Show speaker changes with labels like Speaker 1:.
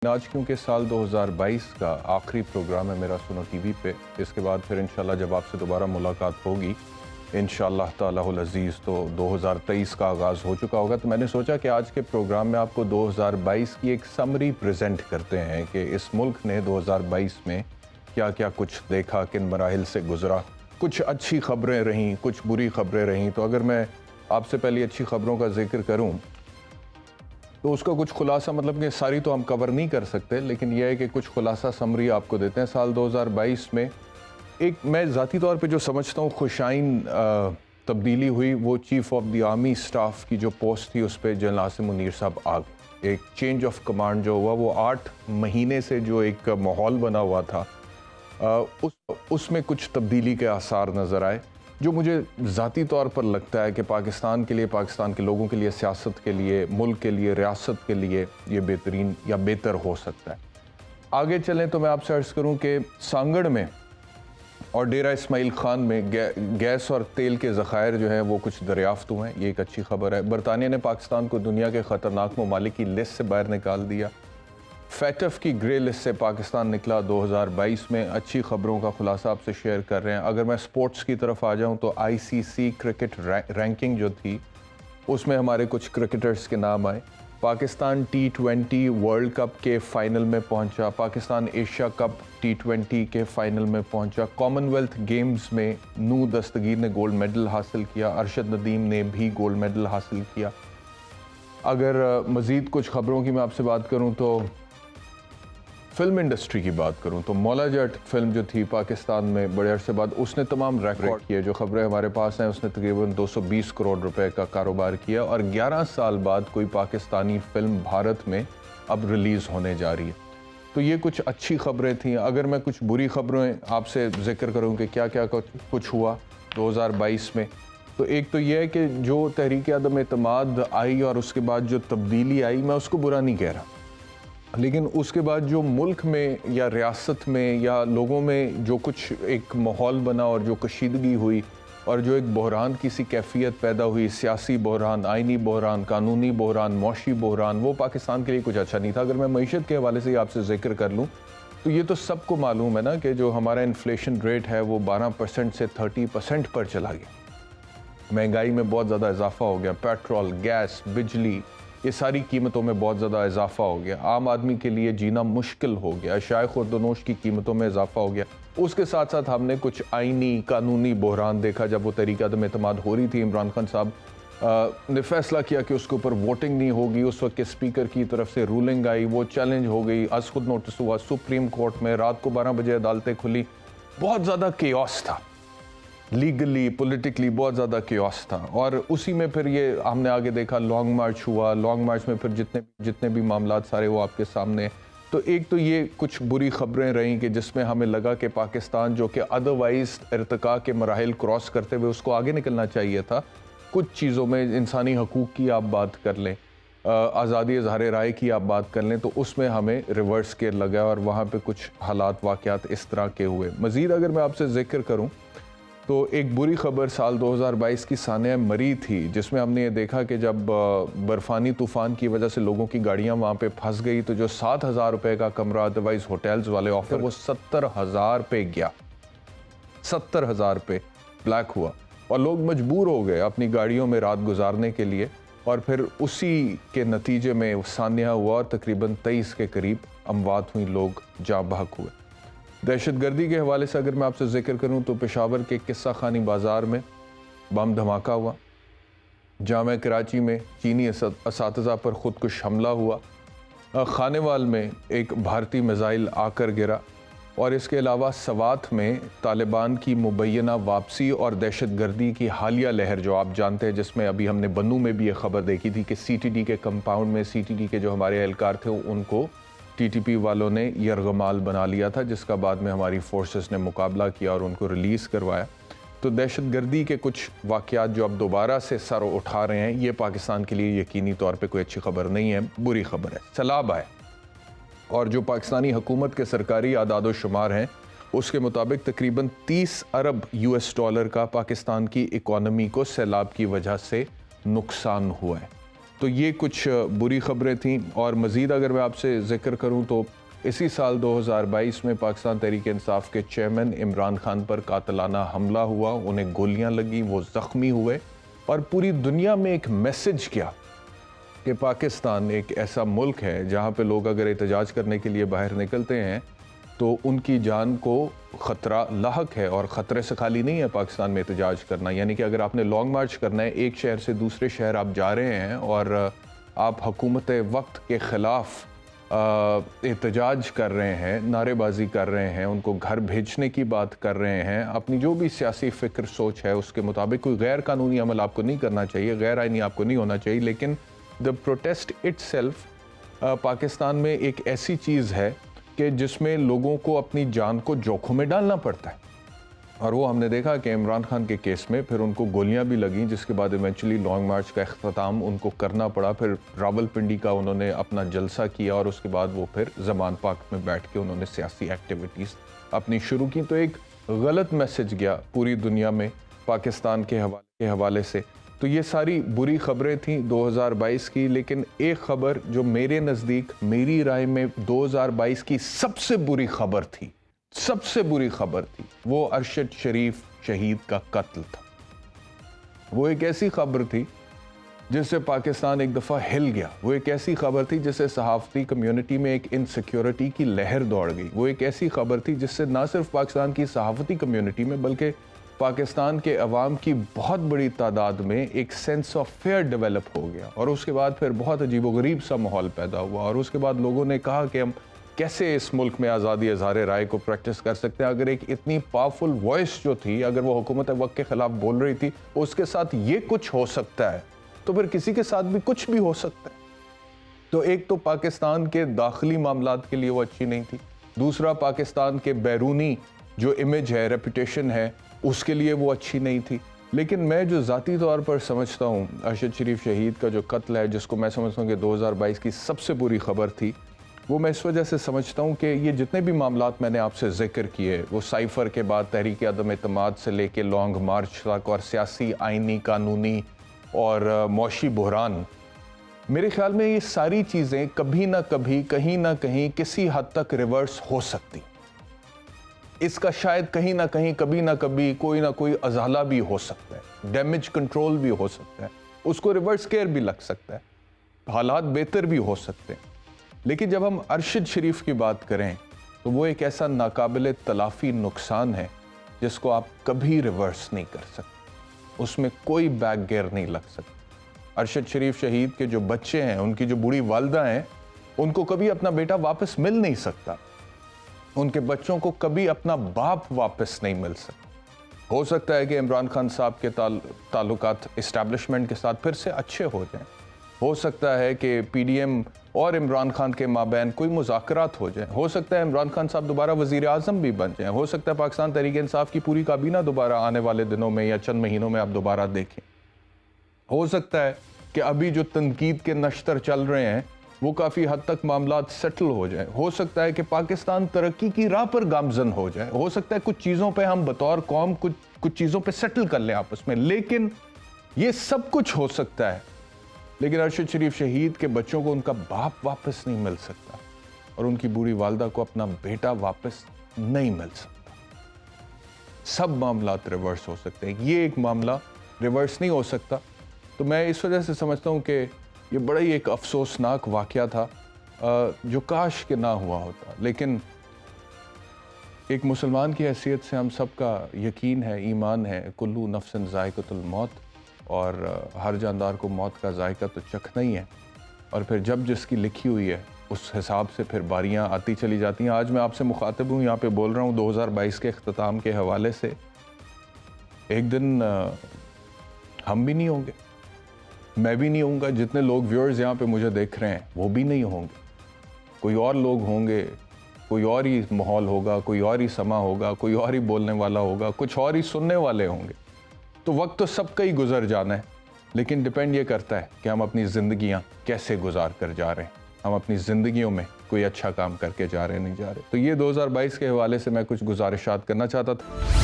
Speaker 1: आज क्योंकि साल 2022 का आखिरी प्रोग्राम है मेरा सुनो टीवी पे। इसके बाद फिर इंशाल्लाह जब आपसे दोबारा मुलाकात होगी इंशाल्लाह तालाहुल अज़ीज़ तो 2023 का आगाज़ हो चुका होगा। तो मैंने सोचा कि आज के प्रोग्राम में आपको 2022 की एक समरी प्रेजेंट करते हैं कि इस मुल्क ने 2022 में क्या क्या कुछ देखा, किन मराहिल से गुज़रा, कुछ अच्छी ख़बरें रहीं, कुछ बुरी ख़बरें रहीं। तो अगर मैं आपसे पहले अच्छी ख़बरों का जिक्र करूँ तो उसका कुछ खुलासा, मतलब कि सारी तो हम कवर नहीं कर सकते, लेकिन यह है कि कुछ खुलासा समरी आपको देते हैं। साल 2022 में एक मैं ज़ाती तौर पे जो समझता हूँ खुशाइन तब्दीली हुई, वो chief of the army staff की जो पोस्ट थी उस पर जनरल आसिम मुनीर साहब आ गए। एक चेंज ऑफ कमांड जो हुआ वो 8 महीने से जो एक माहौल बना हुआ था उसमें कुछ तब्दीली के आसार नज़र आए, जो मुझे ज़ाती तौर पर लगता है कि पाकिस्तान के लिए, पाकिस्तान के लोगों के लिए, सियासत के लिए, मुल्क के लिए, रियासत के लिए ये बेहतरीन या बेहतर हो सकता है। आगे चलें तो मैं आपसे अर्ज़ करूं कि सांगड़ में और डेरा इस्माइल ख़ान में गैस और तेल के ज़ख़ायर जो हैं वो कुछ दरियाफ़्त हुए हैं। ये एक अच्छी खबर है। बरतानिया ने पाकिस्तान को दुनिया के ख़तरनाक ममालिक की लिस्ट से बाहर निकाल दिया। फैटफ की ग्रे लिस्ट से पाकिस्तान निकला 2022 में। अच्छी ख़बरों का खुलासा आपसे शेयर कर रहे हैं। अगर मैं स्पोर्ट्स की तरफ आ जाऊं तो आईसीसी क्रिकेट रैंकिंग जो थी उसमें हमारे कुछ क्रिकेटर्स के नाम आए। पाकिस्तान T20 वर्ल्ड कप के फ़ाइनल में पहुंचा, पाकिस्तान एशिया कप T20 के फ़ाइनल में पहुंचा, कॉमनवेल्थ गेम्स में नू दस्तगीर ने गोल्ड मेडल हासिल किया, अरशद नदीम ने भी गोल्ड मेडल हासिल किया। अगर मज़ीद कुछ ख़बरों की मैं आपसे बात करूँ तो फिल्म इंडस्ट्री की बात करूं तो मौला जट फिल्म जो थी पाकिस्तान में बड़े अरसे बाद उसने तमाम रिकॉर्ड किए। जो खबरें हमारे पास हैं उसने तकरीबन 220 करोड़ रुपए का कारोबार किया और 11 साल बाद कोई पाकिस्तानी फिल्म भारत में अब रिलीज़ होने जा रही है। तो ये कुछ अच्छी खबरें थीं। अगर मैं कुछ बुरी खबरें आपसे जिक्र करूँ कि क्या क्या कुछ हुआ 2022 में, तो एक तो ये है कि जो तहरीक अदम एतमाद आई और उसके बाद जो तब्दीली आई, मैं उसको बुरा नहीं कह रहा, लेकिन उसके बाद जो मुल्क में या रियासत में या लोगों में जो कुछ एक माहौल बना और जो कशीदगी हुई और जो एक बहरान की सी कैफियत पैदा हुई, सियासी बहरान, आइनी बहरान, कानूनी बहरान, मौशी बहरान, वो पाकिस्तान के लिए कुछ अच्छा नहीं था। अगर मैं मईशत के हवाले से आपसे जिक्र कर लूँ तो ये तो सबको मालूम है ना कि जो हमारा इन्फ्लेशन रेट है वो 12% से 30% पर चला गया। महंगाई में बहुत ज़्यादा इजाफा हो गया। पेट्रोल, गैस, बिजली, ये सारी कीमतों में बहुत ज़्यादा इजाफा हो गया। आम आदमी के लिए जीना मुश्किल हो गया। शाय खुर्दनोश की कीमतों में इजाफा हो गया। उसके साथ साथ हमने कुछ आइनी कानूनी बहरान देखा। जब वो तहरीक अदम एतमाद हो रही थी, इमरान खान साहब ने फैसला किया कि उसके ऊपर वोटिंग नहीं होगी। उस वक्त के स्पीकर की तरफ से रूलिंग आई, वो चैलेंज हो गई, आज खुद नोटिस हुआ सुप्रीम कोर्ट में, रात को 12 बजे अदालतें खुली। बहुत ज़्यादा केओस था, लीगली पॉलिटिकली बहुत ज़्यादा केओस था। और उसी में फिर ये हमने आगे देखा, लॉन्ग मार्च हुआ। लॉन्ग मार्च में फिर जितने भी मामलात सारे वो आपके सामने। तो एक तो ये कुछ बुरी खबरें रहीं कि जिसमें हमें लगा कि पाकिस्तान जो कि अदरवाइज इर्तिका के मराहिल क्रॉस करते हुए उसको आगे निकलना चाहिए था। कुछ चीज़ों में इंसानी हकूक़ की आप बात कर लें, आज़ादी इज़हार राय की आप बात कर लें, तो उसमें हमें रिवर्स केयर लगा और वहाँ पर कुछ हालात वाक़यात इस तरह के हुए। मज़ीद अगर मैं आपसे जिक्र करूँ तो एक बुरी खबर साल 2022 की सानिया मरी थी, जिसमें हमने ये देखा कि जब बर्फ़ानी तूफ़ान की वजह से लोगों की गाड़ियां वहाँ पे फंस गई तो जो 7,000 रुपये का कमरा अदरवाइज़ होटल्स वाले ऑफर वो 70,000 पे गया। 70,000 पे ब्लैक हुआ और लोग मजबूर हो गए अपनी गाड़ियों में रात गुजारने के लिए। और फिर उसी के नतीजे में सानिया हुआ और तकरीबन 23 के करीब अमवात हुई, लोग जाँ बहक हुए। दहशतगर्दी के हवाले से अगर मैं आपसे जिक्र करूं तो पेशावर के किस्सा खानी बाज़ार में बम धमाका हुआ। जामे कराची में चीनी असातिज़ा पर ख़ुदकुश हमला हुआ। खानेवाल में एक भारतीय मिसाइल आकर गिरा। और इसके अलावा सवात में तालिबान की मुबैना वापसी और दहशतगर्दी की हालिया लहर जो आप जानते हैं, जिसमें अभी हमने बन्नू में भी ये खबर देखी थी कि CTD के कंपाउंड में CTD के जो हमारे एहलकार थे उनको TTP वालों ने यरगमाल बना लिया था, जिसका बाद में हमारी फोर्सेस ने मुकाबला किया और उनको रिलीज़ करवाया। तो दहशतगर्दी के कुछ वाक़यात जो अब दोबारा से सर उठा रहे हैं, ये पाकिस्तान के लिए यकीनी तौर पे कोई अच्छी खबर नहीं है, बुरी खबर है। सैलाब आए और जो पाकिस्तानी हुकूमत के सरकारी आदाद शुमार हैं उसके मुताबिक तकरीबन 30 अरब US डॉलर का पाकिस्तान की इकॉनमी को सैलाब की वजह से नुकसान हुआ है। तो ये कुछ बुरी ख़बरें थीं। और मज़ीद अगर मैं आपसे ज़िक्र करूँ तो इसी साल 2022 में पाकिस्तान तहरीक इंसाफ के चेयरमैन इमरान खान पर कातलाना हमला हुआ, उन्हें गोलियां लगी, वो ज़ख्मी हुए और पूरी दुनिया में एक मैसेज गया कि पाकिस्तान एक ऐसा मुल्क है जहां पे लोग अगर एहतजाज करने के लिए बाहर निकलते हैं तो उनकी जान को ख़तरा लाहक है। और ख़तरे से खाली नहीं है पाकिस्तान में एहतजाज करना, यानी कि अगर आपने लॉन्ग मार्च करना है, एक शहर से दूसरे शहर आप जा रहे हैं और आप हुकूमत वक्त के ख़िलाफ़ एहतजाज कर रहे हैं, नारेबाजी कर रहे हैं, उनको घर भेजने की बात कर रहे हैं, अपनी जो भी सियासी फ़िक्र सोच है उसके मुताबिक कोई गैर कानूनी अमल आपको नहीं करना चाहिए, गैर आइनी आपको नहीं होना चाहिए। लेकिन द प्रोटेस्ट इट्सेल्फ पाकिस्तान में एक ऐसी चीज़ है कि जिसमें लोगों को अपनी जान को जोखिम में डालना पड़ता है। और वो हमने देखा कि इमरान खान के केस में फिर उनको गोलियां भी लगीं, जिसके बाद इवेंचुअली लॉन्ग मार्च का अख्ताम उनको करना पड़ा। फिर रावलपिंडी का उन्होंने अपना जलसा किया और उसके बाद वो फिर ज़मान पार्क में बैठ के उन्होंने सियासी एक्टिविटीज़ अपनी शुरू की। तो एक गलत मैसेज गया पूरी दुनिया में पाकिस्तान के हवाले से। तो ये सारी बुरी ख़बरें थीं 2022 की। लेकिन एक ख़बर जो मेरे नज़दीक, मेरी राय में 2022 की सबसे बुरी ख़बर थी, सबसे बुरी खबर थी, वो अरशद शरीफ शहीद का कत्ल था। वो एक ऐसी खबर थी जिससे पाकिस्तान एक दफ़ा हिल गया। वो एक ऐसी खबर थी जिससे सहाफ़ती कम्युनिटी में एक इनसिक्योरिटी की लहर दौड़ गई। वो एक ऐसी खबर थी जिससे ना सिर्फ पाकिस्तान की सहाफ़ती कम्युनिटी में बल्कि पाकिस्तान के अवाम की बहुत बड़ी तादाद में एक सेंस ऑफ फेयर डेवलप हो गया। और उसके बाद फिर बहुत अजीबोगरीब सा माहौल पैदा हुआ। और उसके बाद लोगों ने कहा कि हम कैसे इस मुल्क में आज़ादी इज़हार राय को प्रैक्टिस कर सकते हैं। अगर एक इतनी पावरफुल वॉइस जो थी, अगर वो हुकूमत वक्त के ख़िलाफ़ बोल रही थी, उसके साथ ये कुछ हो सकता है तो फिर किसी के साथ भी कुछ भी हो सकता है। तो एक तो पाकिस्तान के दाखिली मामलात के लिए वो अच्छी नहीं थी, दूसरा पाकिस्तान के बैरूनी जो इमेज है, रेपुटेशन है, उसके लिए वो अच्छी नहीं थी। लेकिन मैं जो ज़ाती तौर पर समझता हूँ अरशद शरीफ शहीद का जो कत्ल है, जिसको मैं समझता हूँ कि 2022 की सबसे बुरी खबर थी, वो मैं इस वजह से समझता हूँ कि ये जितने भी मामलात मैंने आपसे ज़िक्र किए, वो साइफ़र के बाद तहरीक अदम एतमाद से लेके लॉन्ग मार्च तक और सियासी, आइनी, कानूनी और मौशी बहरान, मेरे ख़्याल में ये सारी चीज़ें कभी ना कभी, कहीं ना कहीं, किसी हद तक रिवर्स हो सकती। इसका शायद कहीं ना कहीं, कभी ना कभी कोई ना कोई अजाला भी हो सकता है, डैमेज कंट्रोल भी हो सकता है, उसको रिवर्स केयर भी लग सकता है, हालात बेहतर भी हो सकते हैं। लेकिन जब हम अरशद शरीफ की बात करें तो वो एक ऐसा नाकाबिले तलाफ़ी नुकसान है जिसको आप कभी रिवर्स नहीं कर सकते, उसमें कोई बैक गियर नहीं लग सकता। अरशद शरीफ शहीद के जो बच्चे हैं, उनकी जो बूढ़ी वालदा हैं, उनको कभी अपना बेटा वापस मिल नहीं सकता, उनके बच्चों को कभी अपना बाप वापस नहीं मिल सकता। हो सकता है कि इमरान खान साहब के ताल्लुकात इस्टेब्लिशमेंट के साथ फिर से अच्छे हो जाएं, हो सकता है कि पीडीएम और इमरान खान के माबैन कोई मुज़ाकरात हो जाए, हो सकता है इमरान खान साहब दोबारा वज़ीर आज़म भी बन जाएं, हो सकता है पाकिस्तान तहरीक इंसाफ की पूरी काबीना दोबारा आने वाले दिनों में या चंद महीनों में आप दोबारा देखें। हो सकता है कि अभी जो तनकीद के नश्तर चल रहे हैं वो काफ़ी हद तक मामलात सेटल हो जाए, हो सकता है कि पाकिस्तान तरक्की की राह पर गामजन हो जाए, हो सकता है कुछ चीज़ों पर हम बतौर कौम कुछ चीज़ों पर सेटल कर लें आपस में। लेकिन ये सब कुछ हो सकता है, लेकिन अरशद शरीफ शहीद के बच्चों को उनका बाप वापस नहीं मिल सकता और उनकी बूढ़ी वालदा को अपना बेटा वापस नहीं मिल सकता। सब मामलात रिवर्स हो सकते हैं, ये एक मामला रिवर्स नहीं हो सकता। तो मैं इस वजह से समझता हूँ कि ये बड़ा ही एक अफसोसनाक वाक़या था जो काश के ना हुआ होता। लेकिन एक मुसलमान की हैसियत से हम सब का यकीन है, ईमान है, कुल्लू नफ्सन ज़ायक़तुल मौत, और हर जानदार को मौत का जायका तो चखना ही है। और फिर जब जिसकी लिखी हुई है उस हिसाब से फिर बारियां आती चली जाती हैं। आज मैं आपसे मुखातिब हूँ, यहाँ पे बोल रहा हूँ 2022 के अख्ताम के हवाले से। एक दिन हम भी नहीं होंगे, मैं भी नहीं होऊंगा, जितने लोग व्यूअर्स यहाँ पे मुझे देख रहे हैं वो भी नहीं होंगे, कोई और लोग होंगे, कोई और ही माहौल होगा, कोई और ही समा होगा, कोई और ही बोलने वाला होगा, कुछ और ही सुनने वाले होंगे। तो वक्त तो सबका ही गुजर जाना है, लेकिन डिपेंड ये करता है कि हम अपनी ज़िंदगियाँ कैसे गुजार कर जा रहे हैं, हम अपनी ज़िंदगियों में कोई अच्छा काम करके जा रहे हैं, नहीं जा रहे। तो ये 2022 के हवाले से मैं कुछ गुजारिशात करना चाहता था।